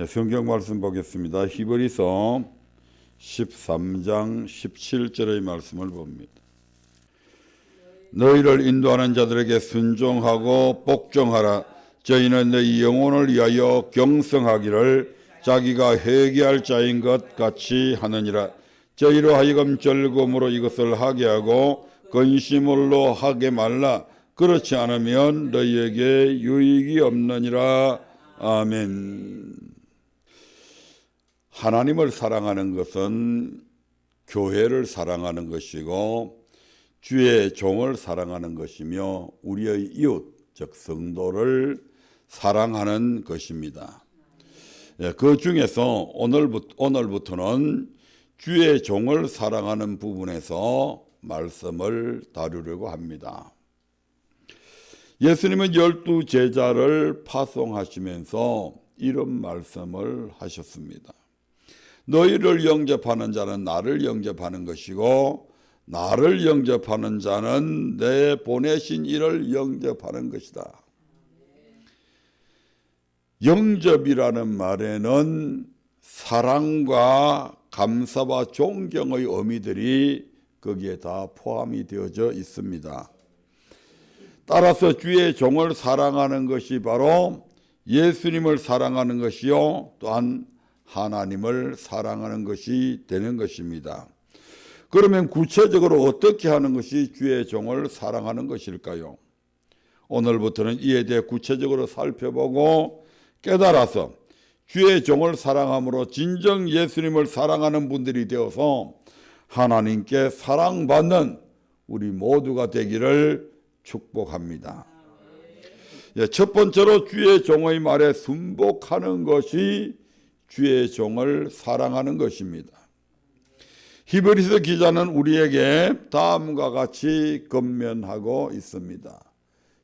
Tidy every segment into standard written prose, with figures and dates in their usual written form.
성경 말씀 보겠습니다. 히브리서 13장 17절의 말씀을 봅니다. 너희를 인도하는 자들에게 순종하고 복종하라. 저희는 너희 영혼을 위하여 경성하기를 자기가 회개할 자인 것 같이 하느니라. 저희로 하여금 즐거움으로 이것을 하게 하고 근심으로 하게 말라. 그렇지 않으면 너희에게 유익이 없느니라. 아멘. 하나님을 사랑하는 것은 교회를 사랑하는 것이고 주의 종을 사랑하는 것이며 우리의 이웃, 즉 성도를 사랑하는 것입니다. 그 중에서 오늘부터는 주의 종을 사랑하는 부분에서 말씀을 다루려고 합니다. 예수님은 12 제자를 파송하시면서 이런 말씀을 하셨습니다. 너희를 영접하는 자는 나를 영접하는 것이고 나를 영접하는 자는 내 보내신 이를 영접하는 것이다. 영접이라는 말에는 사랑과 감사와 존경의 의미들이 거기에 다 포함이 되어져 있습니다. 따라서 주의 종을 사랑하는 것이 바로 예수님을 사랑하는 것이요 또한 하나님을 사랑하는 것이 되는 것입니다. 그러면 구체적으로 어떻게 하는 것이 주의 종을 사랑하는 것일까요? 오늘부터는 이에 대해 구체적으로 살펴보고 깨달아서 주의 종을 사랑함으로 진정 예수님을 사랑하는 분들이 되어서 하나님께 사랑받는 우리 모두가 되기를 축복합니다. 첫 번째로 주의 종의 말에 순복하는 것이 주의 종을 사랑하는 것입니다. 히브리서 기자는 우리에게 다음과 같이 권면하고 있습니다.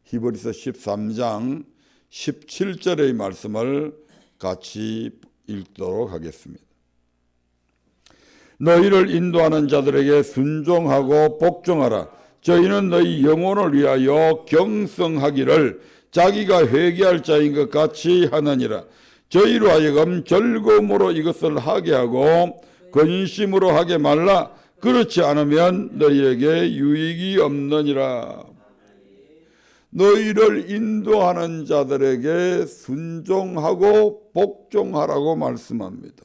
히브리서 13장 17절의 말씀을 같이 읽도록 하겠습니다. 너희를 인도하는 자들에게 순종하고 복종하라. 저희는 너희 영혼을 위하여 경성하기를 자기가 회개할 자인 것 같이 하느니라. 저희로 하여금 즐거움으로 이것을 하게 하고 근심으로 하게 말라. 그렇지 않으면 너희에게 유익이 없느니라. 너희를 인도하는 자들에게 순종하고 복종하라고 말씀합니다.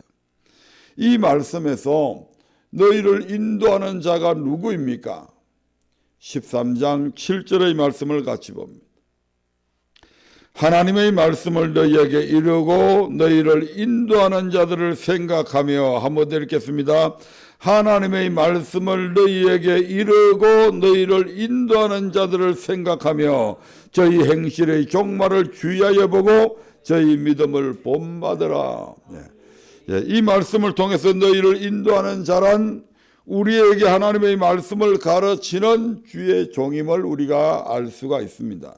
이 말씀에서 너희를 인도하는 자가 누구입니까? 13장 7절의 말씀을 같이 봅니다. 하나님의 말씀을 너희에게 이루고 너희를 인도하는 자들을 생각하며 한번 읽겠습니다. 하나님의 말씀을 너희에게 이루고 너희를 인도하는 자들을 생각하며 저희 행실의 종말을 주의하여 보고 저희 믿음을 본받으라. 이 말씀을 통해서 너희를 인도하는 자란 우리에게 하나님의 말씀을 가르치는 주의 종임을 우리가 알 수가 있습니다.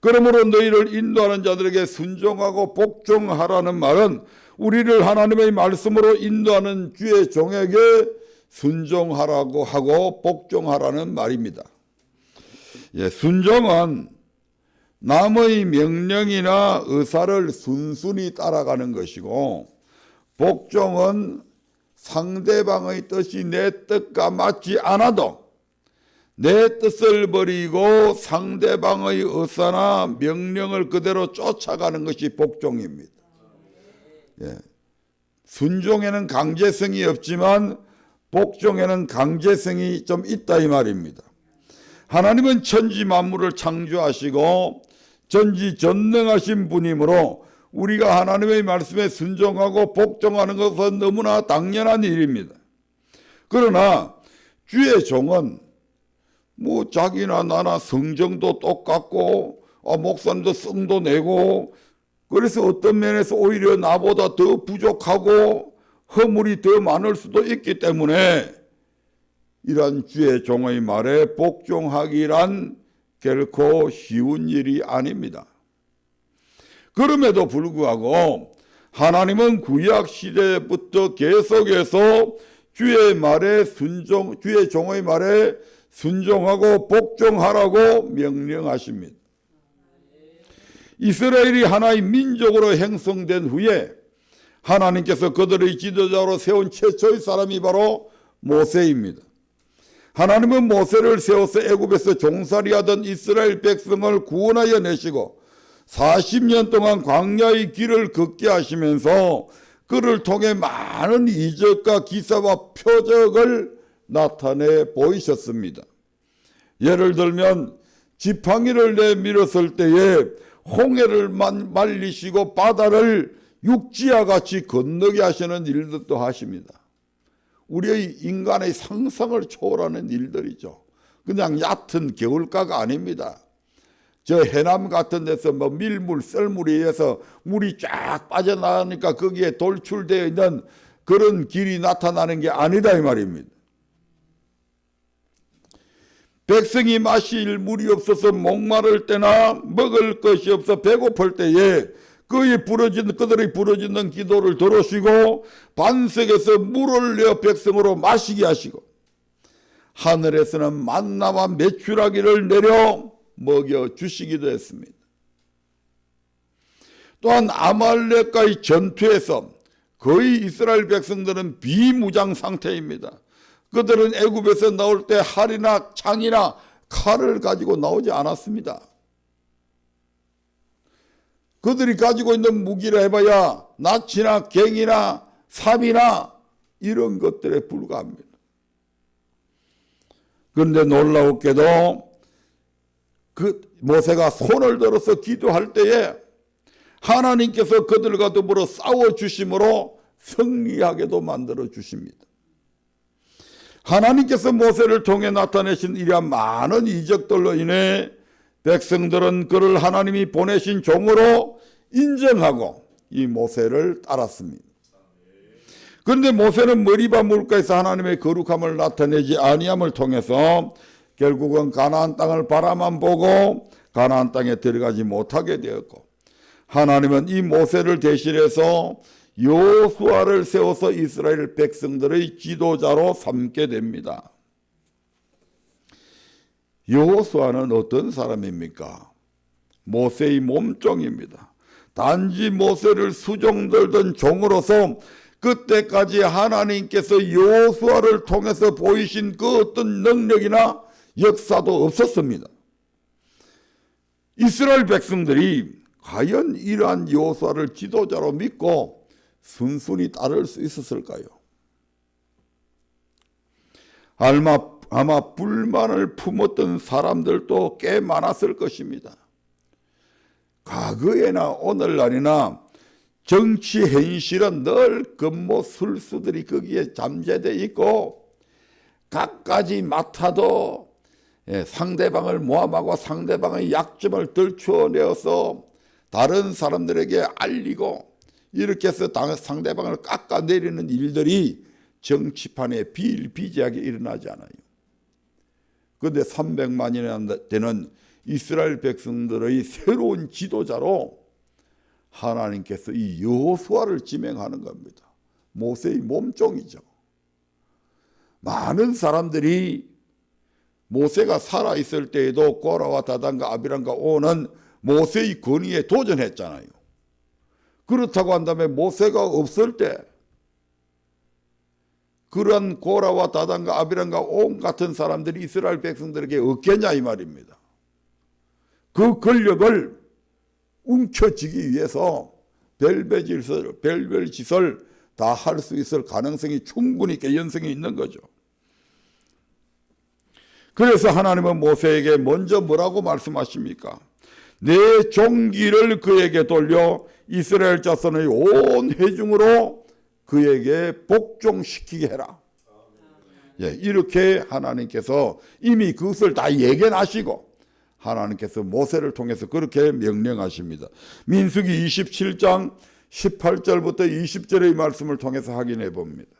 그러므로 너희를 인도하는 자들에게 순종하고 복종하라는 말은 우리를 하나님의 말씀으로 인도하는 주의 종에게 순종하라고 하고 복종하라는 말입니다. 순종은 남의 명령이나 의사를 순순히 따라가는 것이고 복종은 상대방의 뜻이 내 뜻과 맞지 않아도 내 뜻을 버리고 상대방의 의사나 명령을 그대로 쫓아가는 것이 복종입니다. 순종에는 강제성이 없지만 복종에는 강제성이 좀 있다 이 말입니다. 하나님은 천지 만물을 창조하시고 전지전능하신 분이므로 우리가 하나님의 말씀에 순종하고 복종하는 것은 너무나 당연한 일입니다. 그러나 주의 종은 자기나 나나 성정도 똑같고 목사님도 성도 내고 그래서 어떤 면에서 오히려 나보다 더 부족하고 허물이 더 많을 수도 있기 때문에 이러한 주의 종의 말에 복종하기란 결코 쉬운 일이 아닙니다. 그럼에도 불구하고 하나님은 구약 시대부터 계속해서 주의 종의 말에 순종하고 복종하라고 명령하십니다. 이스라엘이 하나의 민족으로 형성된 후에 하나님께서 그들의 지도자로 세운 최초의 사람이 바로 모세입니다. 하나님은 모세를 세워서 애굽에서 종살이하던 이스라엘 백성을 구원하여 내시고 40년 동안 광야의 길을 걷게 하시면서 그를 통해 많은 이적과 기사와 표적을 나타내 보이셨습니다. 예를 들면 지팡이를 내밀었을 때에 홍해를 말리시고 바다를 육지와 같이 건너게 하시는 일들도 하십니다. 우리의 인간의 상상을 초월하는 일들이죠. 그냥 얕은 겨울가가 아닙니다. 저 해남 같은 데서 뭐 밀물, 썰물에 의해서 물이 쫙 빠져나가니까 거기에 돌출되어 있는 그런 길이 나타나는 게 아니다 이 말입니다. 백성이 마실 물이 없어서 목마를 때나 먹을 것이 없어 배고플 때에 그들의 부르짖는 기도를 들으시고 반석에서 물을 내어 백성으로 마시게 하시고 하늘에서는 만나와 메추라기를 내려 먹여 주시기도 했습니다. 또한 아말렉과의 전투에서 거의 이스라엘 백성들은 비무장 상태입니다. 그들은 애굽에서 나올 때 활이나 창이나 칼을 가지고 나오지 않았습니다. 그들이 가지고 있는 무기를 해봐야 낫이나 갱이나 삽이나 이런 것들에 불과합니다. 그런데 놀라웠게도 그 모세가 손을 들어서 기도할 때에 하나님께서 그들과 더불어 싸워주심으로 승리하게도 만들어 주십니다. 하나님께서 모세를 통해 나타내신 이러한 많은 이적들로 인해 백성들은 그를 하나님이 보내신 종으로 인정하고 이 모세를 따랐습니다. 그런데 모세는 머리바 물가에서 하나님의 거룩함을 나타내지 아니함을 통해서 결국은 가나안 땅을 바라만 보고 가나안 땅에 들어가지 못하게 되었고 하나님은 이 모세를 대신해서 여호수아를 세워서 이스라엘 백성들의 지도자로 삼게 됩니다. 여호수아는 어떤 사람입니까? 모세의 몸종입니다. 단지 모세를 수종들던 종으로서 그때까지 하나님께서 여호수아를 통해서 보이신 그 어떤 능력이나 역사도 없었습니다. 이스라엘 백성들이 과연 이러한 여호수아를 지도자로 믿고 순순히 따를 수 있었을까요? 아마 불만을 품었던 사람들도 꽤 많았을 것입니다. 과거에나 오늘날이나 정치 현실은 늘 급모술수들이 거기에 잠재되어 있고 갖가지 맡아도 상대방을 모함하고 상대방의 약점을 들추어내어서 다른 사람들에게 알리고 이렇게 해서 상대방을 깎아내리는 일들이 정치판에 비일비재하게 일어나지 않아요. 그런데 300만이나 되는 이스라엘 백성들의 새로운 지도자로 하나님께서 이 여호수아를 지명하는 겁니다. 모세의 몸종이죠. 많은 사람들이 모세가 살아있을 때에도 고라와 다단과 아비람과 오는 모세의 권위에 도전했잖아요. 그렇다고 한다면 모세가 없을 때 그러한 고라와 다단과 아비람과 온 같은 사람들이 이스라엘 백성들에게 없겠냐 이 말입니다. 그 권력을 움켜쥐기 위해서 별별 짓을 다 할 수 있을 가능성이 충분히 개연성이 있는 거죠. 그래서 하나님은 모세에게 먼저 뭐라고 말씀하십니까? 내 종기를 그에게 돌려 이스라엘 자손의 온 회중으로 그에게 복종시키게 해라. 이렇게 하나님께서 이미 그것을 다 예견하시고 하나님께서 모세를 통해서 그렇게 명령하십니다. 민수기 27장 18절부터 20절의 말씀을 통해서 확인해 봅니다.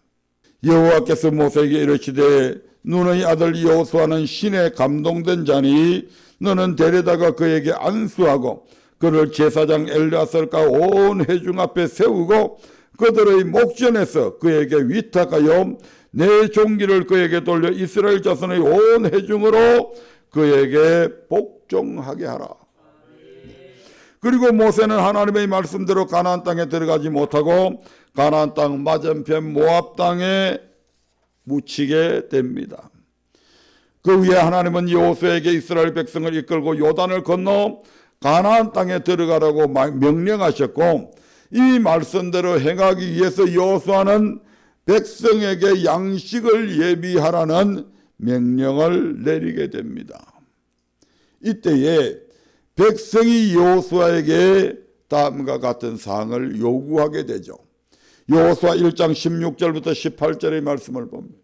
여호와께서 모세에게 이르시되 눈의 아들 여호수아는 신에 감동된 자니 너는 데려다가 그에게 안수하고 그를 제사장 엘르아살과 온 회중 앞에 세우고 그들의 목전에서 그에게 위탁하여 내 종기를 그에게 돌려 이스라엘 자손의 온 회중으로 그에게 복종하게 하라. 그리고 모세는 하나님의 말씀대로 가나안 땅에 들어가지 못하고 가나안 땅 맞은편 모압 땅에 묻히게 됩니다. 그 후에 하나님은 여호수아에게 이스라엘 백성을 이끌고 요단을 건너 가나안 땅에 들어가라고 명령하셨고, 이 말씀대로 행하기 위해서 여호수아는 백성에게 양식을 예비하라는 명령을 내리게 됩니다. 이때에 백성이 여호수아에게 다음과 같은 사항을 요구하게 되죠. 여호수아 1장 16절부터 18절의 말씀을 봅니다.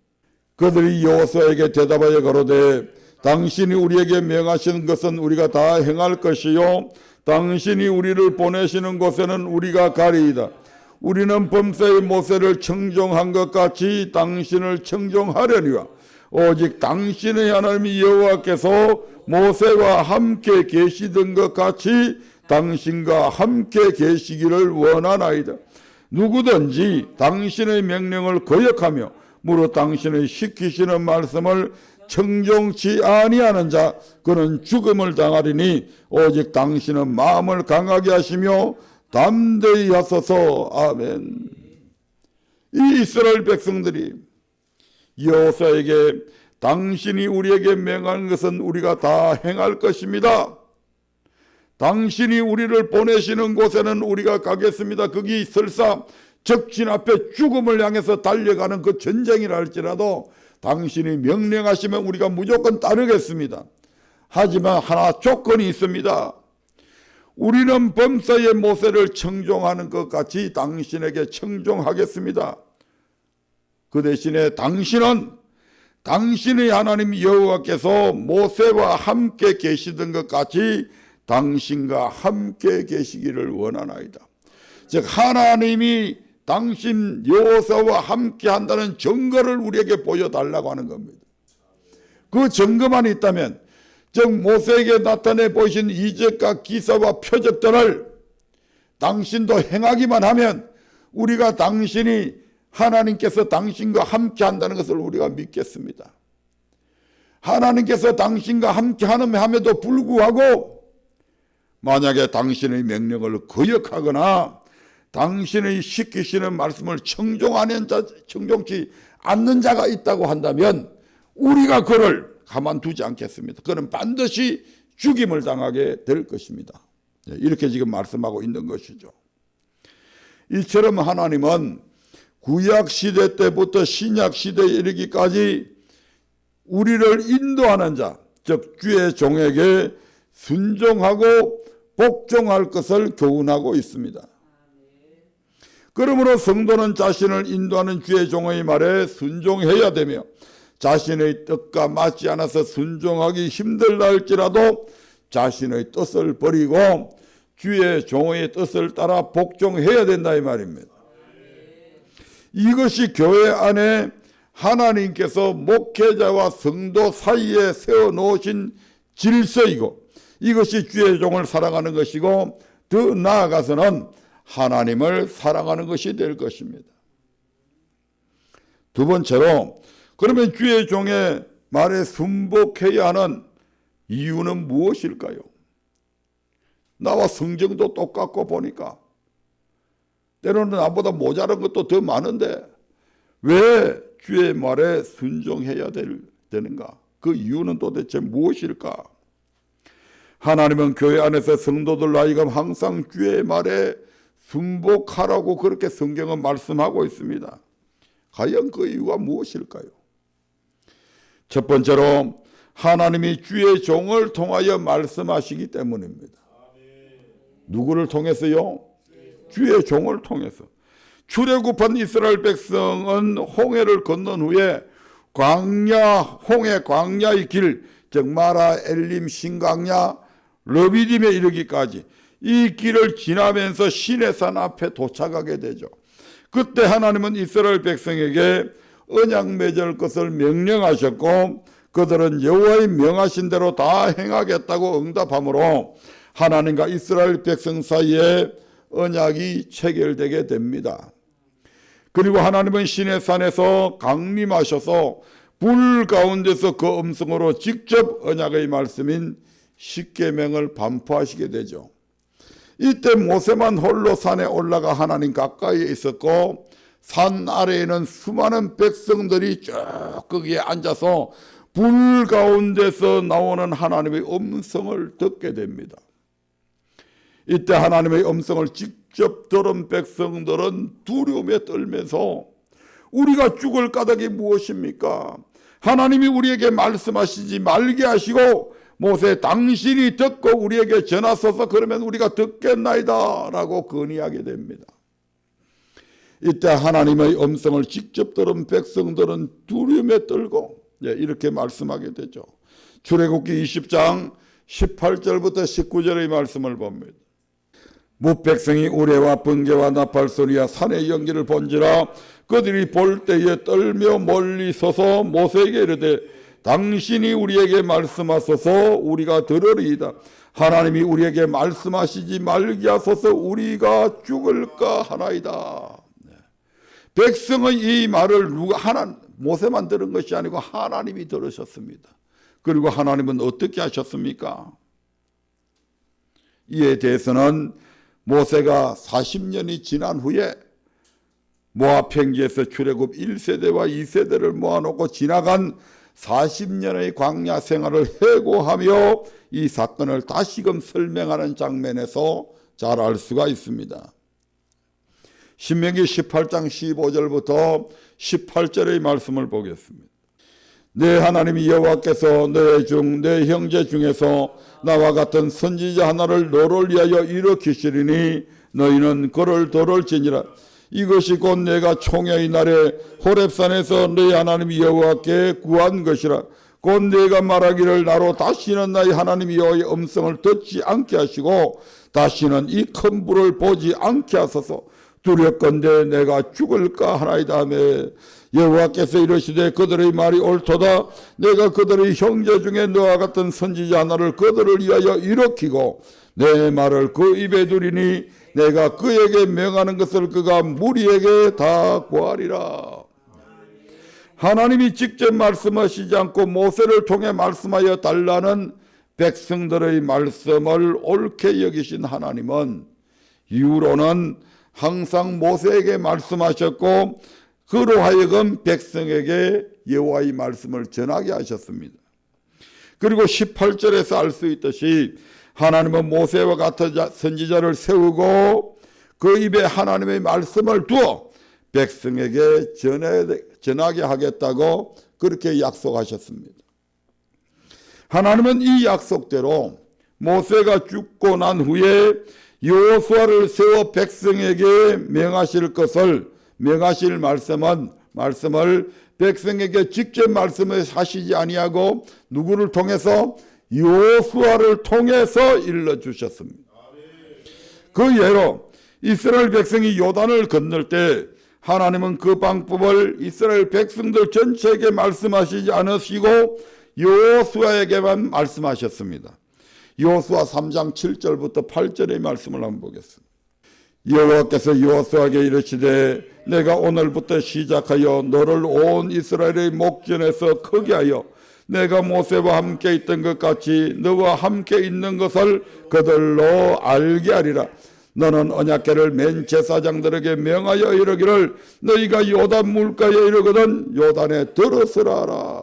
그들이 여호수아에게 대답하여 가로되 당신이 우리에게 명하신 것은 우리가 다 행할 것이요 당신이 우리를 보내시는 곳에는 우리가 가리이다. 우리는 범사의 모세를 청종한 것 같이 당신을 청종하려니와 오직 당신의 하나님 여호와께서 모세와 함께 계시던 것 같이 당신과 함께 계시기를 원하나이다. 누구든지 당신의 명령을 거역하며 무릇 당신의 시키시는 말씀을 청종치 아니하는 자 그는 죽음을 당하리니 오직 당신은 마음을 강하게 하시며 담대히 하소서. 아멘. 이 이스라엘 백성들이 여호수아에게 당신이 우리에게 명한 것은 우리가 다 행할 것입니다. 당신이 우리를 보내시는 곳에는 우리가 가겠습니다. 거기 설사 적진 앞에 죽음을 향해서 달려가는 그 전쟁이라 할지라도 당신이 명령하시면 우리가 무조건 따르겠습니다. 하지만 하나 조건이 있습니다. 우리는 범사의 모세를 청종하는 것 같이 당신에게 청종하겠습니다. 그 대신에 당신은 당신의 하나님 여호와께서 모세와 함께 계시던 것 같이 당신과 함께 계시기를 원하나이다. 즉 하나님이 당신 여호수아와 함께 한다는 증거를 우리에게 보여달라고 하는 겁니다. 그 증거만 있다면 즉 모세에게 나타내 보이신 이적과 기사와 표적들을 당신도 행하기만 하면 우리가 당신이 하나님께서 당신과 함께 한다는 것을 우리가 믿겠습니다. 하나님께서 당신과 함께 함에도 불구하고 만약에 당신의 명령을 거역하거나 당신의 시키시는 말씀을 청종치 않는 자가 있다고 한다면 우리가 그를 가만두지 않겠습니다. 그는 반드시 죽임을 당하게 될 것입니다. 이렇게 지금 말씀하고 있는 것이죠. 이처럼 하나님은 구약 시대 때부터 신약 시대에 이르기까지 우리를 인도하는 자, 즉 주의 종에게 순종하고 복종할 것을 교훈하고 있습니다. 그러므로 성도는 자신을 인도하는 주의 종의 말에 순종해야 되며 자신의 뜻과 맞지 않아서 순종하기 힘들다 할지라도 자신의 뜻을 버리고 주의 종의 뜻을 따라 복종해야 된다 이 말입니다. 이것이 교회 안에 하나님께서 목회자와 성도 사이에 세워놓으신 질서이고 이것이 주의 종을 사랑하는 것이고 더 나아가서는 하나님을 사랑하는 것이 될 것입니다. 두 번째로 그러면 주의 종의 말에 순복해야 하는 이유는 무엇일까요? 나와 성정도 똑같고 보니까 때로는 나보다 모자란 것도 더 많은데 왜 주의 말에 순종해야 되는가? 그 이유는 도대체 무엇일까? 하나님은 교회 안에서 성도들 하여금 항상 주의 말에 순복하라고 그렇게 성경은 말씀하고 있습니다. 과연 그 이유가 무엇일까요? 첫 번째로 하나님이 주의 종을 통하여 말씀하시기 때문입니다. 누구를 통해서요? 주의 종을 통해서. 출애굽한 이스라엘 백성은 홍해를 건넌 후에 홍해 광야의 길, 즉 마라, 엘림, 신광야, 르비딤에 이르기까지 이 길을 지나면서 시내산 앞에 도착하게 되죠. 그때 하나님은 이스라엘 백성에게 언약 맺을 것을 명령하셨고 그들은 여호와의 명하신 대로 다 행하겠다고 응답하므로 하나님과 이스라엘 백성 사이에 언약이 체결되게 됩니다. 그리고 하나님은 시내산에서 강림하셔서 불 가운데서 그 음성으로 직접 언약의 말씀인 십계명을 반포하시게 되죠. 이때 모세만 홀로 산에 올라가 하나님 가까이에 있었고 산 아래에는 수많은 백성들이 쭉 거기에 앉아서 불 가운데서 나오는 하나님의 음성을 듣게 됩니다. 이때 하나님의 음성을 직접 들은 백성들은 두려움에 떨면서 우리가 죽을 까닭이 무엇입니까? 하나님이 우리에게 말씀하시지 말게 하시고 모세 당신이 듣고 우리에게 전하소서 그러면 우리가 듣겠나이다 라고 건의하게 됩니다. 이때 하나님의 음성을 직접 들은 백성들은 두려움에 떨고 이렇게 말씀하게 되죠. 출애굽기 20장 18절부터 19절의 말씀을 봅니다. 무백성이 우레와 번개와 나팔 소리와 산의 연기를 본지라 그들이 볼 때에 떨며 멀리 서서 모세에게 이르되 당신이 우리에게 말씀하소서 우리가 들으리이다. 하나님이 우리에게 말씀하시지 말게 하소서 우리가 죽을까 하나이다. 백성의 이 말을 모세만 들은 것이 아니고 하나님이 들으셨습니다. 그리고 하나님은 어떻게 하셨습니까? 이에 대해서는 모세가 40년이 지난 후에 모압 평지에서 출애굽 1세대와 2세대를 모아놓고 지나간 40년의 광야 생활을 해고하며 이 사건을 다시금 설명하는 장면에서 잘 알 수가 있습니다. 신명기 18장 15절부터 18절의 말씀을 보겠습니다. 내 하나님 여호와께서 내 형제 중에서 나와 같은 선지자 하나를 너를 위하여 일으키시리니 너희는 그를 들을지니라. 이것이 곧 내가 총회의 날에 호렙산에서 내 하나님 여호와께 구한 것이라. 곧 내가 말하기를 나로 다시는 나의 하나님 여호와의 음성을 듣지 않게 하시고 다시는 이 큰 불을 보지 않게 하소서. 두렵건대 내가 죽을까 하나이다 하며 여호와께서 이르시되 그들의 말이 옳도다. 내가 그들의 형제 중에 너와 같은 선지자 하나를 그들을 위하여 일으키고 내 말을 그 입에 두리니 내가 그에게 명하는 것을 그가 무리에게 다 고하리라. 하나님이 직접 말씀하시지 않고 모세를 통해 말씀하여 달라는 백성들의 말씀을 옳게 여기신 하나님은 이후로는 항상 모세에게 말씀하셨고 그로 하여금 백성에게 여호와의 말씀을 전하게 하셨습니다. 그리고 18절에서 알 수 있듯이 하나님은 모세와 같은 선지자를 세우고 그 입에 하나님의 말씀을 두어 백성에게 전하게 하겠다고 그렇게 약속하셨습니다. 하나님은 이 약속대로 모세가 죽고 난 후에 여호수아를 세워 백성에게 명하실 말씀을 백성에게 직접 말씀을 하시지 아니하고 누구를 통해서 여호수아를 통해서 일러주셨습니다. 그 예로 이스라엘 백성이 요단을 건널 때 하나님은 그 방법을 이스라엘 백성들 전체에게 말씀하시지 않으시고 여호수아에게만 말씀하셨습니다. 여호수아 3장 7절부터 8절의 말씀을 한번 보겠습니다. 여호와께서 여호수아에게 이르시되 내가 오늘부터 시작하여 너를 온 이스라엘의 목전에서 크게 하여 내가 모세와 함께 있던 것 같이 너와 함께 있는 것을 그들로 알게 하리라. 너는 언약궤를 맨 제사장들에게 명하여 이르기를 너희가 요단 물가에 이르거든 요단에 들어서라 하라.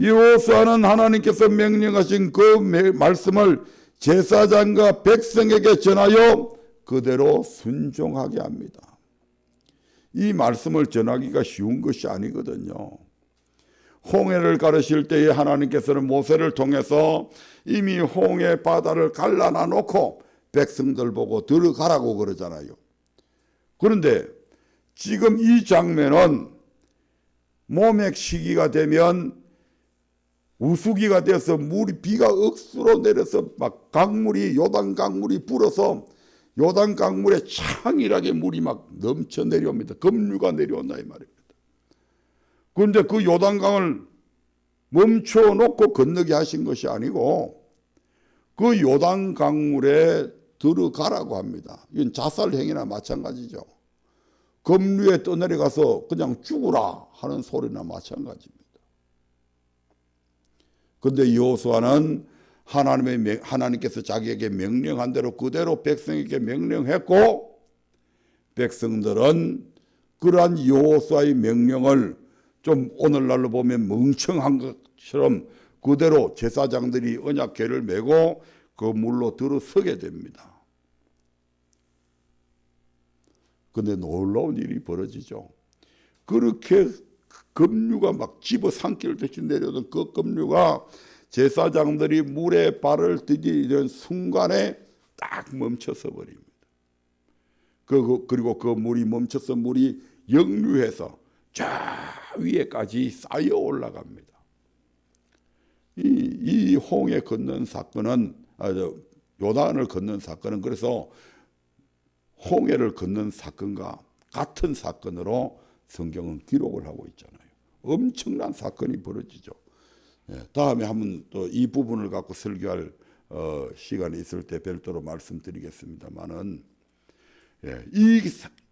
여호수아는 하나님께서 명령하신 그 말씀을 제사장과 백성에게 전하여 그대로 순종하게 합니다. 이 말씀을 전하기가 쉬운 것이 아니거든요. 홍해를 가르실 때에 하나님께서는 모세를 통해서 이미 홍해 바다를 갈라놔 놓고 백성들 보고 들어가라고 그러잖아요. 그런데 지금 이 장면은 모맥 시기가 되면 우수기가 돼서 비가 억수로 내려서 막 요단 강물이 불어서 요단 강물에 창일하게 물이 막 넘쳐 내려옵니다. 급류가 내려온다 이 말입니다. 그런데 그 요단강을 멈춰놓고 건너게 하신 것이 아니고 그 요단 강물에 들어가라고 합니다. 이건 자살행위나 마찬가지죠. 급류에 떠내려가서 그냥 죽으라 하는 소리나 마찬가지입니다. 그런데 여호수아는 하나님께서 자기에게 명령한 대로 그대로 백성에게 명령했고, 백성들은 그러한 여호수아의 명령을 좀 오늘날로 보면 멍청한 것처럼 그대로 제사장들이 언약궤를 메고 그 물로 들어서게 됩니다. 근데 놀라운 일이 벌어지죠. 그렇게 급류가 막 집어삼킬 듯이 내려오던 그 급류가 제사장들이 물에 발을 디디는 순간에 딱 멈춰서 버립니다. 그리고 그 물이 멈춰서 물이 역류해서 저 위에까지 쌓여 올라갑니다. 이 홍해 건넌 사건은, 요단을 건넌 사건은 그래서 홍해를 건넌 사건과 같은 사건으로 성경은 기록을 하고 있잖아요. 엄청난 사건이 벌어지죠. 다음에 한번 또 이 부분을 갖고 설교할 시간이 있을 때 별도로 말씀드리겠습니다만은,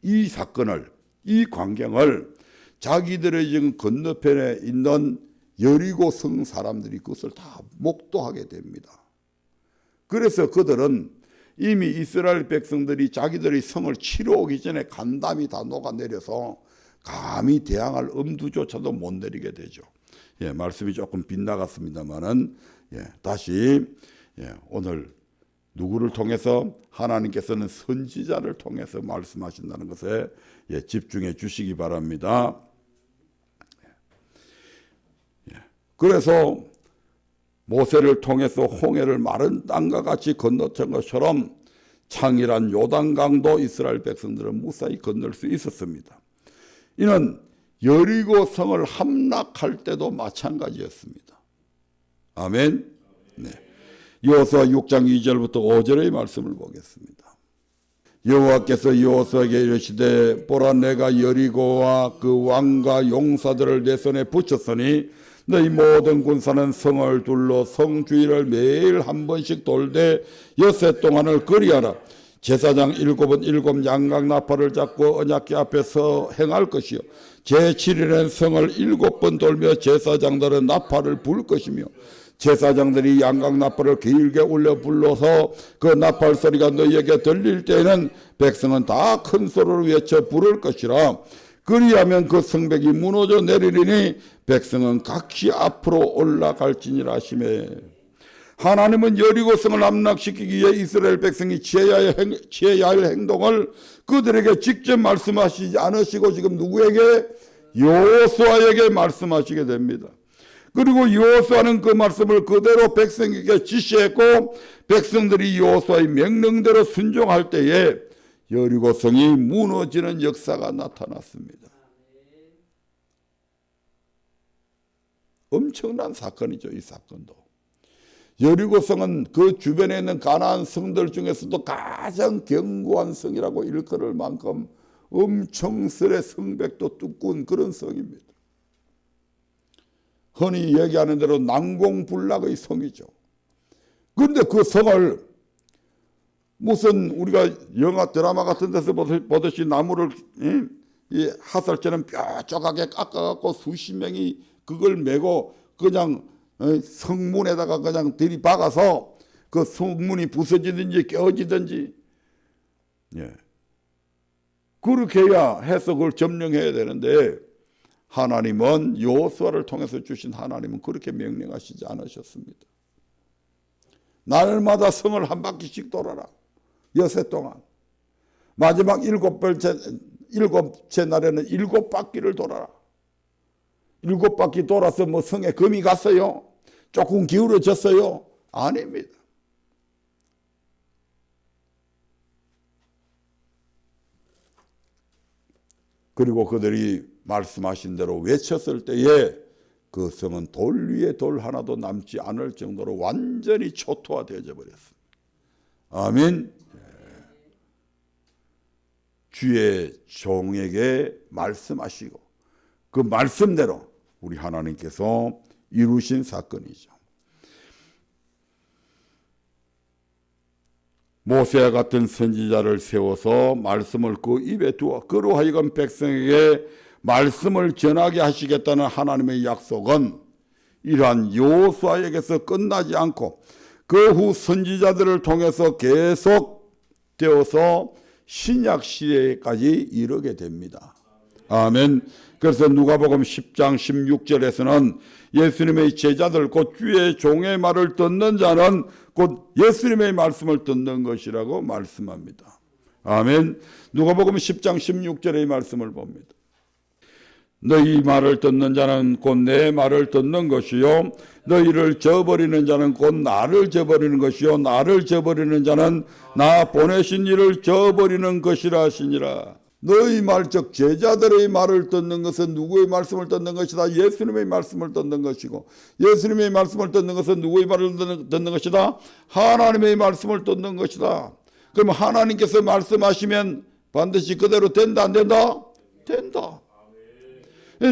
이 사건을, 이 광경을 자기들의 지금 건너편에 있는 여리고 성 사람들이 그것을 다 목도하게 됩니다. 그래서 그들은 이미 이스라엘 백성들이 자기들의 성을 치러 오기 전에 간담이 다 녹아내려서 감히 대항할 엄두조차도 못 내리게 되죠. 말씀이 조금 빗나갔습니다만은, 다시, 오늘 누구를 통해서 하나님께서는 선지자를 통해서 말씀하신다는 것에 집중해 주시기 바랍니다. 그래서 모세를 통해서 홍해를 마른 땅과 같이 건너던 것처럼 창이란 요단강도 이스라엘 백성들은 무사히 건널 수 있었습니다. 이는 여리고 성을 함락할 때도 마찬가지였습니다. 아멘. 네. 여호수아 6장 2절부터 5절의 말씀을 보겠습니다. 여호와께서 여호수아에게 이르시되 보라 내가 여리고와 그 왕과 용사들을 내 손에 붙였으니 너희 모든 군사는 성을 둘러 성 주위를 매일 한 번씩 돌되 엿새 동안을 거리하라. 제사장 7은 7 양각 나팔을 잡고 언약궤 앞에서 행할 것이요 제7일엔 성을 7번 돌며 제사장들은 나팔을 불 것이며 제사장들이 양각 나팔을 길게 울려 불러서 그 나팔 소리가 너희에게 들릴 때에는 백성은 다 큰 소리로 외쳐 부를 것이라. 그리하면 그 성벽이 무너져 내리리니 백성은 각기 앞으로 올라갈지니라 하시매. 하나님은 여리고성을 함락시키기 위해 이스라엘 백성이 취해야 할 행동을 그들에게 직접 말씀하시지 않으시고 지금 누구에게? 여호수아에게 말씀하시게 됩니다. 그리고 여호수아는 그 말씀을 그대로 백성에게 지시했고 백성들이 여호수아의 명령대로 순종할 때에 여리고성이 무너지는 역사가 나타났습니다. 엄청난 사건이죠. 이 사건도. 여리고성은 그 주변에 있는 가나안 성들 중에서도 가장 견고한 성이라고 일컬을 만큼 엄청 스레 성벽도 두꺼운 그런 성입니다. 흔히 얘기하는 대로 난공불락의 성이죠. 그런데 그 성을 무슨 우리가 영화 드라마 같은 데서 보듯이 나무를 이 하살처럼 뾰족하게 깎아갖고 수십 명이 그걸 메고 그냥 성문에다가 그냥 들이박아서 그 성문이 부서지든지 깨어지든지 그렇게 해야 해서 그걸 점령해야 되는데 하나님은 여호수아를 통해서 주신 하나님은 그렇게 명령하시지 않으셨습니다. 날마다 성을 한 바퀴씩 돌아라. 엿새 동안. 마지막 7번째 날에는 7바퀴를 돌아라. 7바퀴 돌아서 뭐 성에 금이 갔어요? 조금 기울어졌어요? 아닙니다. 그리고 그들이 말씀하신 대로 외쳤을 때에 그 성은 돌 위에 돌 하나도 남지 않을 정도로 완전히 초토화되어 버렸습니다. 아멘. 주의 종에게 말씀하시고 그 말씀대로 우리 하나님께서 이루신 사건이죠. 모세와 같은 선지자를 세워서 말씀을 그 입에 두어 그로 하여금 백성에게 말씀을 전하게 하시겠다는 하나님의 약속은 이러한 여호수아에게서 끝나지 않고 그 후 선지자들을 통해서 계속 되어서 신약 시대까지 이르게 됩니다. 아멘. 그래서 누가복음 10장 16절에서는 예수님의 제자들 곧 주의 종의 말을 듣는 자는 곧 예수님의 말씀을 듣는 것이라고 말씀합니다. 아멘. 누가복음 10장 16절의 말씀을 봅니다. 너희 말을 듣는 자는 곧 내 말을 듣는 것이요 너희를 저버리는 자는 곧 나를 저버리는 것이요 나를 저버리는 자는 나 보내신 이를 저버리는 것이라 하시니라. 너희 말 즉 제자들의 말을 듣는 것은 누구의 말씀을 듣는 것이다? 예수님의 말씀을 듣는 것이고 예수님의 말씀을 듣는 것은 누구의 말을 듣는 것이다? 하나님의 말씀을 듣는 것이다. 그럼 하나님께서 말씀하시면 반드시 그대로 된다 안 된다? 된다.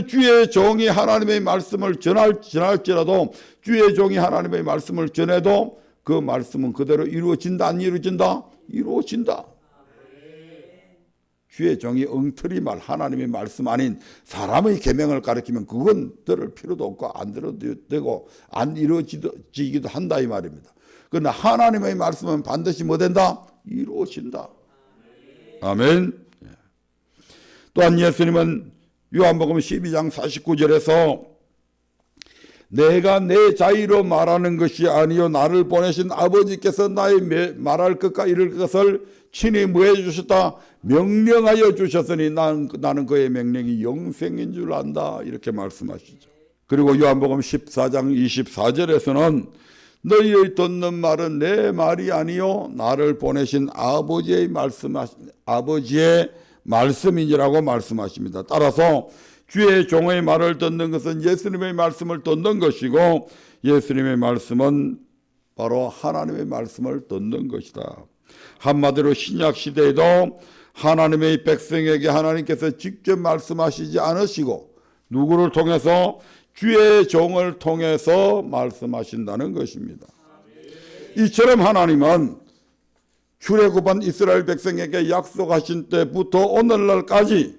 주의 종이 하나님의 말씀을 전할지라도 주의 종이 하나님의 말씀을 전해도 그 말씀은 그대로 이루어진다 안 이루어진다? 이루어진다. 주의 종이 엉터리 말 하나님의 말씀 아닌 사람의 계명을 가르치면 그건 들을 필요도 없고 안 들어도 되고 안 이루어지기도 한다 이 말입니다. 그러나 하나님의 말씀은 반드시 뭐 된다? 이루어진다. 아멘. 또한 예수님은 요한복음 12장 49절에서 내가 내 자의로 말하는 것이 아니요 나를 보내신 아버지께서 나의 말할 것과 이를 것을 친히 뭐해 주셨다? 명령하여 주셨으니 나는 그의 명령이 영생인 줄 안다 이렇게 말씀하시죠. 그리고 요한복음 14장 24절에서는 너희의 듣는 말은 내 말이 아니요 나를 보내신 아버지의 말씀이라고 말씀하십니다. 따라서 주의 종의 말을 듣는 것은 예수님의 말씀을 듣는 것이고 예수님의 말씀은 바로 하나님의 말씀을 듣는 것이다. 한마디로 신약 시대에도 하나님의 백성에게 하나님께서 직접 말씀하시지 않으시고 누구를 통해서 주의 종을 통해서 말씀하신다는 것입니다. 이처럼 하나님은 출애굽한 이스라엘 백성에게 약속하신 때부터 오늘날까지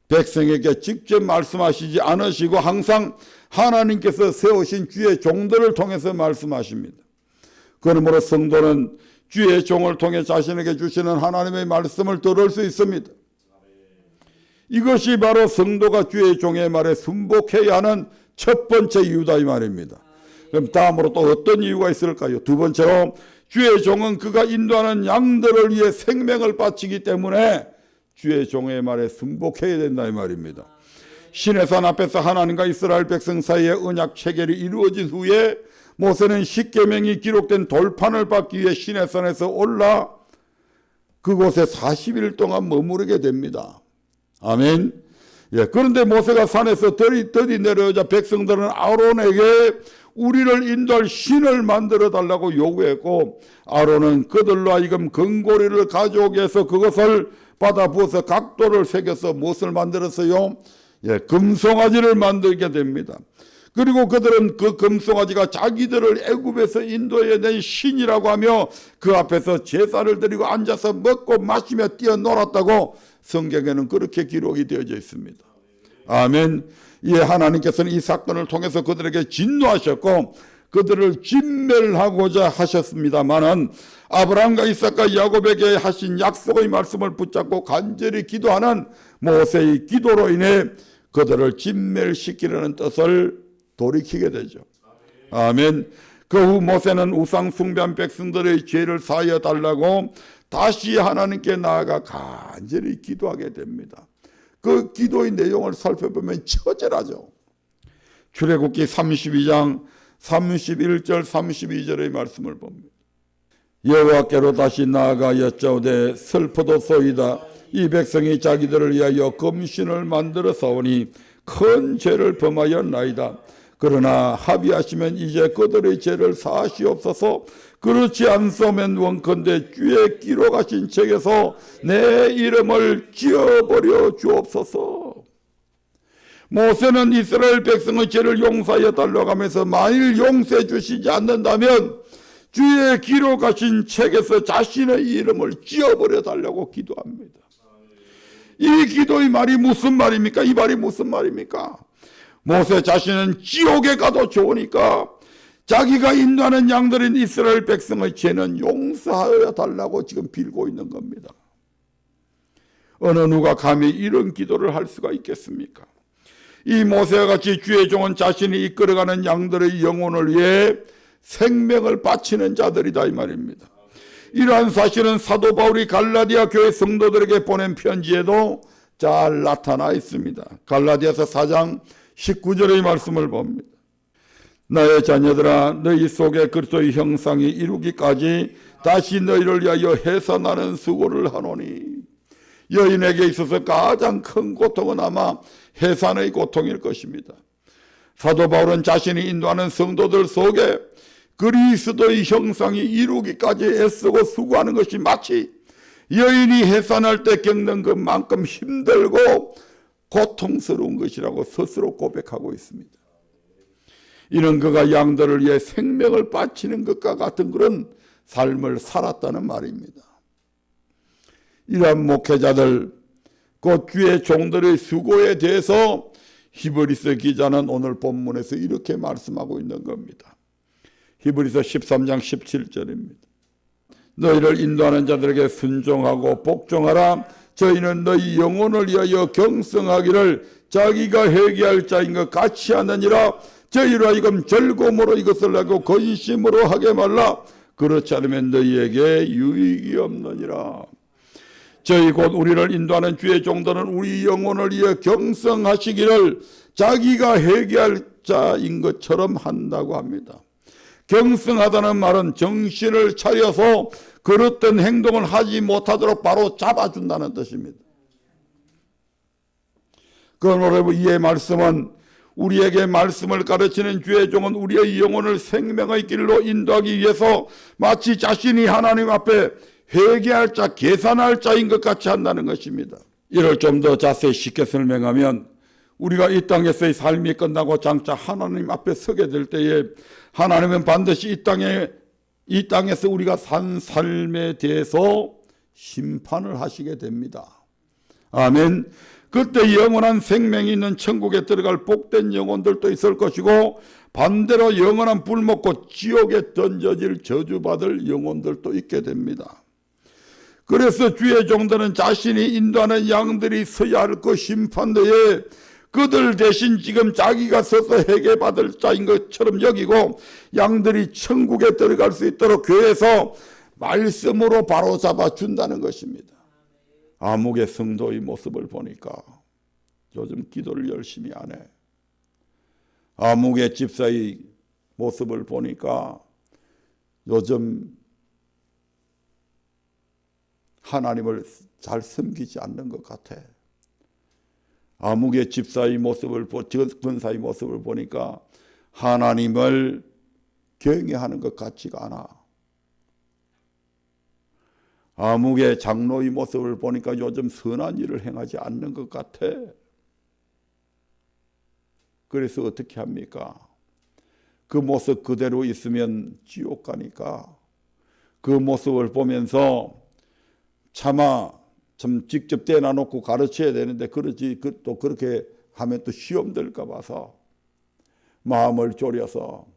백성에게 직접 말씀하시지 않으시고 항상 하나님께서 세우신 주의 종들을 통해서 말씀하십니다. 그러므로 성도는 주의 종을 통해 자신에게 주시는 하나님의 말씀을 들을 수 있습니다. 이것이 바로 성도가 주의 종의 말에 순복해야 하는 첫 번째 이유다 이 말입니다. 그럼 다음으로 또 어떤 이유가 있을까요? 두 번째로 주의 종은 그가 인도하는 양들을 위해 생명을 바치기 때문에 주의 종의 말에 순복해야 된다 이 말입니다. 시내산 앞에서 하나님과 이스라엘 백성 사이의 언약 체결이 이루어진 후에 모세는 십계명이 기록된 돌판을 받기 위해 시내산에서 올라 그곳에 40일 동안 머무르게 됩니다. 아멘. 예, 그런데 모세가 산에서 더디 내려오자 백성들은 아론에게 우리를 인도할 신을 만들어 달라고 요구했고 아론은 그들로 하여금 금고리를 가져오게 해서 그것을 받아 부어서 각도를 새겨서 무엇을 만들었어요? 예, 금송아지를 만들게 됩니다. 그리고 그들은 그 금송아지가 자기들을 애굽에서 인도해낸 신이라고 하며 그 앞에서 제사를 드리고 앉아서 먹고 마시며 뛰어놀았다고 성경에는 그렇게 기록이 되어져 있습니다. 아멘. 예, 하나님께서는 이 사건을 통해서 그들에게 진노하셨고 그들을 진멸하고자 하셨습니다마는 아브라함과 이삭과 야곱에게 하신 약속의 말씀을 붙잡고 간절히 기도하는 모세의 기도로 인해 그들을 진멸시키려는 뜻을 돌이키게 되죠. 아멘. 그 후 모세는 우상 숭배한 백성들의 죄를 사하여 달라고 다시 하나님께 나아가 간절히 기도하게 됩니다. 그 기도의 내용을 살펴보면 처절하죠. 출애굽기 32장 31절 32절의 말씀을 봅니다. 여호와께로 다시 나아가 여짜오되 슬프도소이다. 이 백성이 자기들을 위하여 금신을 만들어 싸우니 큰 죄를 범하였나이다. 그러나 합의하시면 이제 그들의 죄를 사하시옵소서. 그렇지 않소면 원컨대 주의 기록하신 책에서 내 이름을 지워버려 주옵소서. 모세는 이스라엘 백성의 죄를 용서하여 달라고 하면서 만일 용서해 주시지 않는다면 주의 기록하신 책에서 자신의 이름을 지워버려 달라고 기도합니다. 이 기도의 말이 무슨 말입니까? 이 말이 무슨 말입니까? 모세 자신은 지옥에 가도 좋으니까 자기가 인도하는 양들인 이스라엘 백성의 죄는 용서하여 달라고 지금 빌고 있는 겁니다. 어느 누가 감히 이런 기도를 할 수가 있겠습니까? 이 모세와 같이 주의 종은 자신이 이끌어가는 양들의 영혼을 위해 생명을 바치는 자들이다 이 말입니다. 이러한 사실은 사도 바울이 갈라디아 교회 성도들에게 보낸 편지에도 잘 나타나 있습니다. 갈라디아서 4장 19절의 말씀을 봅니다. 나의 자녀들아, 너희 속에 그리스도의 형상이 이루기까지 다시 너희를 위하여 해산하는 수고를 하노니, 여인에게 있어서 가장 큰 고통은 아마 해산의 고통일 것입니다. 사도 바울은 자신이 인도하는 성도들 속에 그리스도의 형상이 이루기까지 애쓰고 수고하는 것이 마치 여인이 해산할 때 겪는 것만큼 힘들고 고통스러운 것이라고 스스로 고백하고 있습니다. 이는 그가 양들을 위해 생명을 바치는 것과 같은 그런 삶을 살았다는 말입니다. 이러한 목회자들, 곧 주의 종들의 수고에 대해서 히브리서 기자는 오늘 본문에서 이렇게 말씀하고 있는 겁니다. 히브리서 13장 17절입니다. 너희를 인도하는 자들에게 순종하고 복종하라. 저희는 너희 영혼을 위하여 경성하기를 자기가 회개할 자인 것 같이 하느니라. 저희로 하여금 즐거움으로 이것을 하고 근심으로 하게 말라. 그렇지 않으면 너희에게 유익이 없느니라. 저희 곧 우리를 인도하는 주의 종들은 우리 영혼을 위해 경성하시기를 자기가 회개할 자인 것처럼 한다고 합니다. 경성하다는 말은 정신을 차려서 그릇된 행동을 하지 못하도록 바로 잡아준다는 뜻입니다. 그러므로 이의 말씀은 우리에게 말씀을 가르치는 주의 종은 우리의 영혼을 생명의 길로 인도하기 위해서 마치 자신이 하나님 앞에 회개할 자, 계산할 자인 것 같이 한다는 것입니다. 이를 좀 더 자세히 쉽게 설명하면 우리가 이 땅에서의 삶이 끝나고 장차 하나님 앞에 서게 될 때에 하나님은 반드시 이 땅에서 우리가 산 삶에 대해서 심판을 하시게 됩니다. 아멘. 그때 영원한 생명이 있는 천국에 들어갈 복된 영혼들도 있을 것이고 반대로 영원한 불 먹고 지옥에 던져질 저주받을 영혼들도 있게 됩니다. 그래서 주의 종들은 자신이 인도하는 양들이 서야 할 그 심판대에 그들 대신 지금 자기가 서서 회개받을 자인 것처럼 여기고 양들이 천국에 들어갈 수 있도록 교회에서 말씀으로 바로잡아 준다는 것입니다. 암흑의 성도의 모습을 보니까 요즘 기도를 열심히 안 해. 암흑의 집사의 모습을 보니까 요즘 하나님을 잘 섬기지 않는 것 같아. 암흑의 집사의 모습을, 권사의 모습을 보니까 하나님을 경외하는 것 같지가 않아. 암흑의 장로의 모습을 보니까 요즘 선한 일을 행하지 않는 것 같아. 그래서 어떻게 합니까? 그 모습 그대로 있으면 지옥 가니까 그 모습을 보면서 차마 좀 직접 떼놔놓고 가르쳐야 되는데 그러지 또 그렇게 하면 또 시험 될까 봐서 마음을 졸여서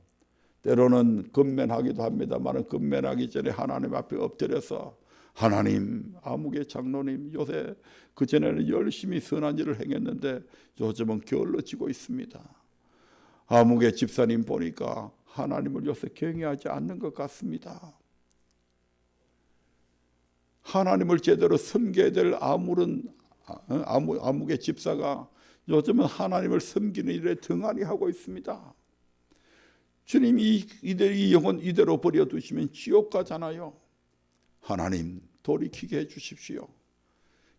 때로는 근면하기도 합니다만 근면하기 전에 하나님 앞에 엎드려서 하나님, 암흑의 장로님 요새 그전에는 열심히 선한 일을 행했는데 요즘은 게을러지고 있습니다. 암흑의 집사님 보니까 하나님을 요새 경외하지 않는 것 같습니다. 하나님을 제대로 섬겨야 될 암흑의 집사가 요즘은 하나님을 섬기는 일에 등한히 하고 있습니다. 주님 이 영혼 이대로 버려두시면 지옥 가잖아요. 하나님 돌이키게 해주십시오.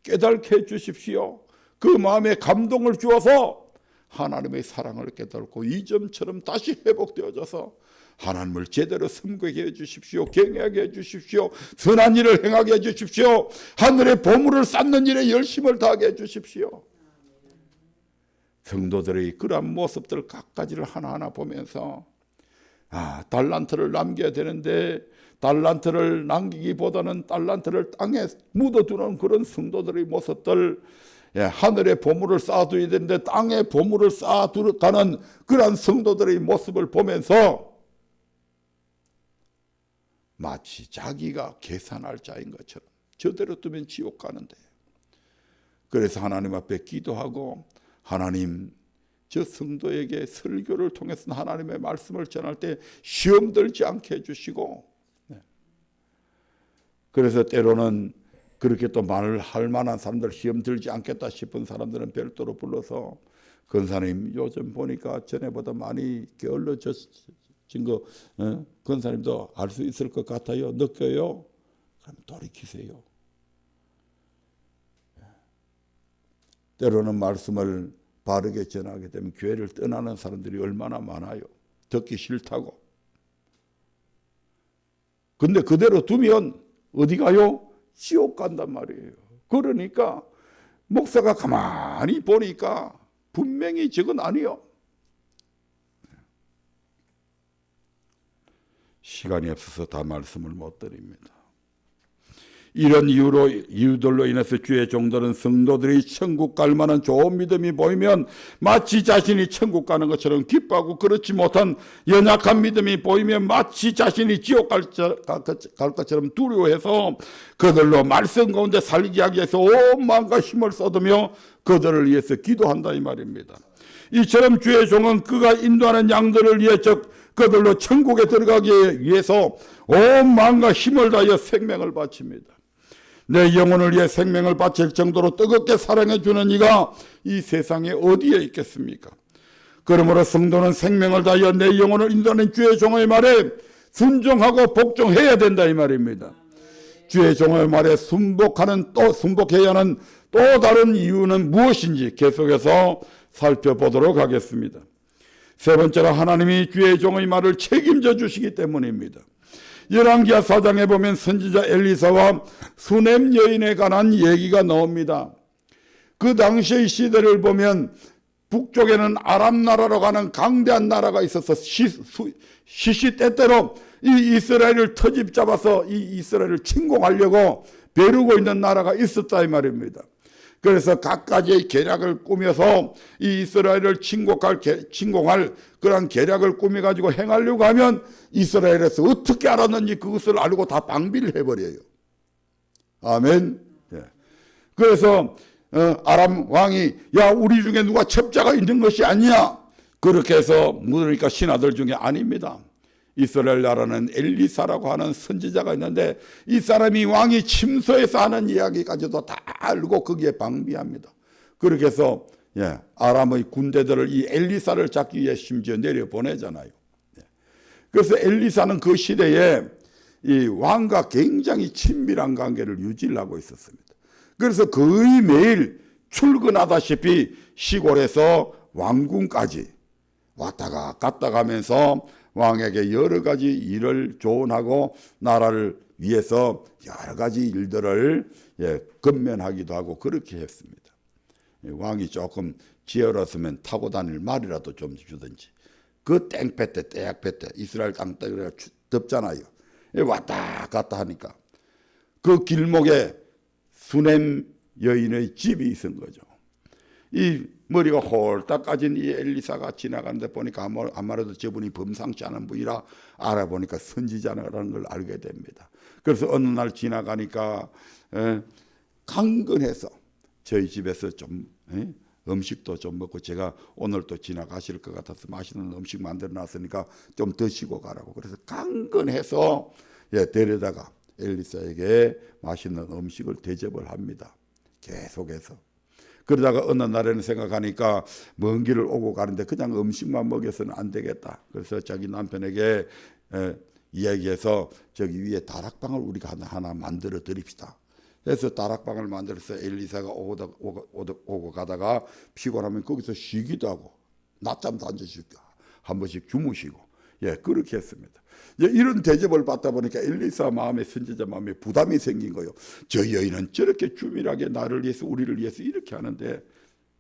깨닫게 해주십시오. 그 마음에 감동을 주어서 하나님의 사랑을 깨닫고 이전처럼 다시 회복되어져서 하나님을 제대로 섬기게 해주십시오. 경외하게 해주십시오. 선한 일을 행하게 해주십시오. 하늘의 보물을 쌓는 일에 열심을 다하게 해주십시오. 성도들의 그러한 모습들 각가지를 하나하나 보면서 달란트를 남겨야 되는데 달란트를 남기기보다는 달란트를 땅에 묻어두는 그런 성도들의 모습들, 하늘의 보물을 쌓아둬야 되는데 땅에 보물을 쌓아두가는 그러한 성도들의 모습을 보면서 마치 자기가 계산할 자인 것처럼 저대로 두면 지옥 가는데, 그래서 하나님 앞에 기도하고 하나님 저 성도에게 설교를 통해서 하나님의 말씀을 전할 때 시험 들지 않게 해주시고, 그래서 때로는 그렇게 또 말을 할 만한 사람들, 시험 들지 않겠다 싶은 사람들은 별도로 불러서 권사님 요즘 보니까 전에보다 많이 게을러진 거 권사님도 알 수 있을 것 같아요. 느껴요? 그럼 돌이키세요. 때로는 말씀을 바르게 전하게 되면 교회를 떠나는 사람들이 얼마나 많아요. 듣기 싫다고. 근데 그대로 두면 어디 가요? 지옥 간단 말이에요. 그러니까 목사가 가만히 보니까 분명히 저건 아니요. 시간이 없어서 다 말씀을 못 드립니다. 이런 이유들로 인해서 주의 종들은 성도들이 천국 갈 만한 좋은 믿음이 보이면 마치 자신이 천국 가는 것처럼 기뻐하고, 그렇지 못한 연약한 믿음이 보이면 마치 자신이 지옥 갈 것처럼 두려워해서 그들로 말씀 가운데 살게 하기 위해서 온 마음과 힘을 쏟으며 그들을 위해서 기도한다 이 말입니다. 이처럼 주의 종은 그가 인도하는 양들을 위해, 즉 그들로 천국에 들어가기 위해서 온 마음과 힘을 다하여 생명을 바칩니다. 내 영혼을 위해 생명을 바칠 정도로 뜨겁게 사랑해 주는 이가 이 세상에 어디에 있겠습니까? 그러므로 성도는 생명을 다하여 내 영혼을 인도하는 주의 종의 말에 순종하고 복종해야 된다 이 말입니다. 주의 종의 말에 순복해야 하는 또 다른 이유는 무엇인지 계속해서 살펴보도록 하겠습니다. 세 번째로 하나님이 주의 종의 말을 책임져 주시기 때문입니다. 열왕기하 4장에 보면 선지자 엘리사와 수넴 여인에 관한 얘기가 나옵니다. 그 당시의 시대를 보면 북쪽에는 아람 나라로 가는 강대한 나라가 있어서 시시때때로 이 이스라엘을 터집 잡아서 이 이스라엘을 침공하려고 벼르고 있는 나라가 있었다 이 말입니다. 그래서 각가지의 계략을 꾸며서 이 이스라엘을 침공할 그런 계략을 꾸며가지고 행하려고 하면 이스라엘에서 어떻게 알았는지 그것을 알고 다 방비를 해버려요. 아멘. 예. 그래서 아람 왕이 야 우리 중에 누가 첩자가 있는 것이 아니냐 그렇게 해서 물으니까 신하들 중에 아닙니다. 이스라엘 나라는 엘리사라고 하는 선지자가 있는데 이 사람이 왕이 침소에서 하는 이야기까지도 다 알고 거기에 방비합니다. 그렇게 해서 아람의 군대들을 이 엘리사를 잡기 위해 심지어 내려보내잖아요. 그래서 엘리사는 그 시대에 이 왕과 굉장히 친밀한 관계를 유지하고 있었습니다. 그래서 거의 매일 출근하다시피 시골에서 왕궁까지 왔다가 갔다 가면서 왕에게 여러 가지 일을 조언하고 나라를 위해서 여러 가지 일들을 건면하기도 하고 그렇게 했습니다. 왕이 조금 지혜로웠으면 타고 다닐 말이라도 좀 주든지. 그 땡패 때, 떼약패 때 이스라엘 땅 때가 덥잖아요. 왔다 갔다 하니까 그 길목에 수넴 여인의 집이 있은 거죠. 이 머리가 홀딱 까진 이 엘리사가 지나가는데 보니까 아무래도 저분이 범상치 않은 분이라 알아보니까 선지자라는 걸 알게 됩니다. 그래서 어느 날 지나가니까 강건해서 저희 집에서 좀 음식도 좀 먹고, 제가 오늘 또 지나가실 것 같아서 맛있는 음식 만들어 놨으니까 좀 드시고 가라고, 그래서 강건해서 데려다가 엘리사에게 맛있는 음식을 대접을 합니다. 계속해서. 그러다가 어느 날에는 생각하니까 먼 길을 오고 가는데 그냥 음식만 먹여서는 안 되겠다. 그래서 자기 남편에게 이야기해서 저기 위에 다락방을 우리가 하나 만들어 드립시다. 그래서 다락방을 만들어서 엘리사가 오고 가다가 피곤하면 거기서 쉬기도 하고 낮잠도 안 자시고 한 번씩 주무시고 그렇게 했습니다. 이런 대접을 받다 보니까 엘리사 마음에, 선지자 마음에 부담이 생긴 거예요. 저 여인은 저렇게 주밀하게 나를 위해서, 우리를 위해서 이렇게 하는데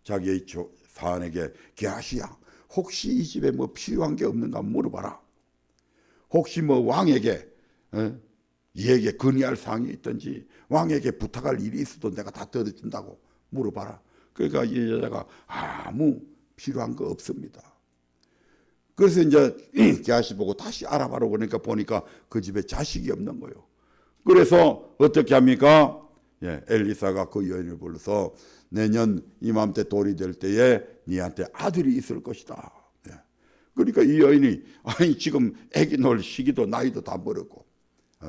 자기의 사안에게 게하시야, 혹시 이 집에 뭐 필요한 게 없는가 물어봐라. 혹시 뭐 왕에게 이에게 건의할 사항이 있든지 왕에게 부탁할 일이 있어도 내가 다 들어준다고 물어봐라. 그러니까 이 여자가 아무 필요한 거 없습니다. 그래서 이제 게하시 보고 다시 알아봐라 그러니까 보니까 그 집에 자식이 없는 거예요. 그래서 어떻게 합니까? 엘리사가 그 여인을 불러서 내년 이맘때 돌이 될 때에 네한테 아들이 있을 것이다. 그러니까 이 여인이 아니 지금 아기 놓을 시기도 나이도 다 멀었고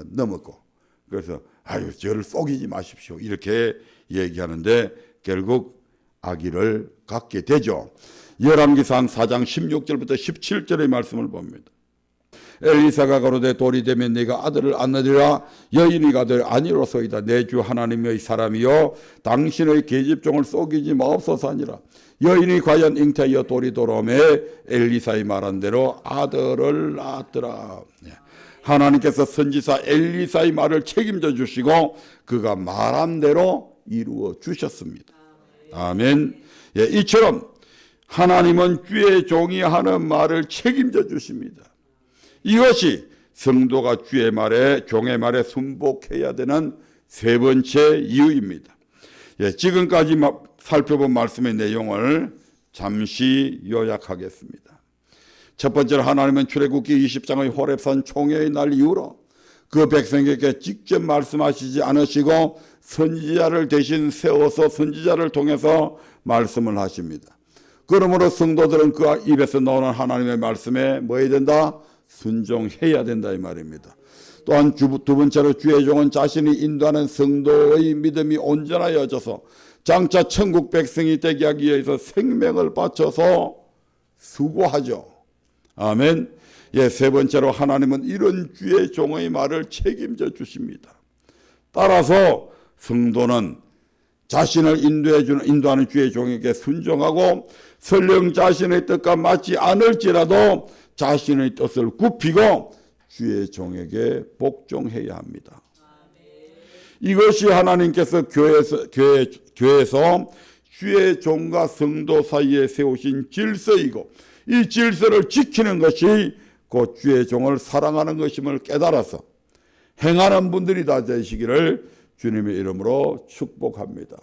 넘었고 그래서 아유 저를 속이지 마십시오 이렇게 얘기하는데 결국 아기를 갖게 되죠. 열왕기상 4장 16절부터 17절의 말씀을 봅니다. 엘리사가 가로되 돌이 되면 네가 아들을 안 얻으리라. 여인이 가되 아니로소이다. 내 주 하나님의 사람이여 당신의 계집종을 속이지 마옵소서 하니라. 여인이 과연 잉태하여 돌이 돌아오매 엘리사의 말한 대로 아들을 낳았더라. 하나님께서 선지자 엘리사의 말을 책임져 주시고 그가 말한 대로 이루어 주셨습니다. 아멘. 이처럼 하나님은 주의 종이 하는 말을 책임져 주십니다. 이것이 성도가 주의 말에 종의 말에 순복해야 되는 세 번째 이유입니다. 지금까지 살펴본 말씀의 내용을 잠시 요약하겠습니다. 첫 번째로 하나님은 출애굽기 20장의 호렙산 총회의 날 이후로 그 백성에게 직접 말씀하시지 않으시고 선지자를 대신 세워서 선지자를 통해서 말씀을 하십니다. 그러므로 성도들은 그 입에서 나오는 하나님의 말씀에 뭐 해야 된다? 순종해야 된다 이 말입니다. 또한 두 번째로 주의 종은 자신이 인도하는 성도의 믿음이 온전하여져서 장차 천국 백성이 되게 하기 위해서 생명을 바쳐서 수고하죠. 아멘. 세 번째로 하나님은 이런 주의 종의 말을 책임져 주십니다. 따라서 성도는 자신을 인도하는 주의 종에게 순종하고 설령 자신의 뜻과 맞지 않을지라도 자신의 뜻을 굽히고 주의 종에게 복종해야 합니다. 이것이 하나님께서 교회에서 주의 종과 성도 사이에 세우신 질서이고 이 질서를 지키는 것이 곧 주의 종을 사랑하는 것임을 깨달아서 행하는 분들이 다 되시기를 주님의 이름으로 축복합니다.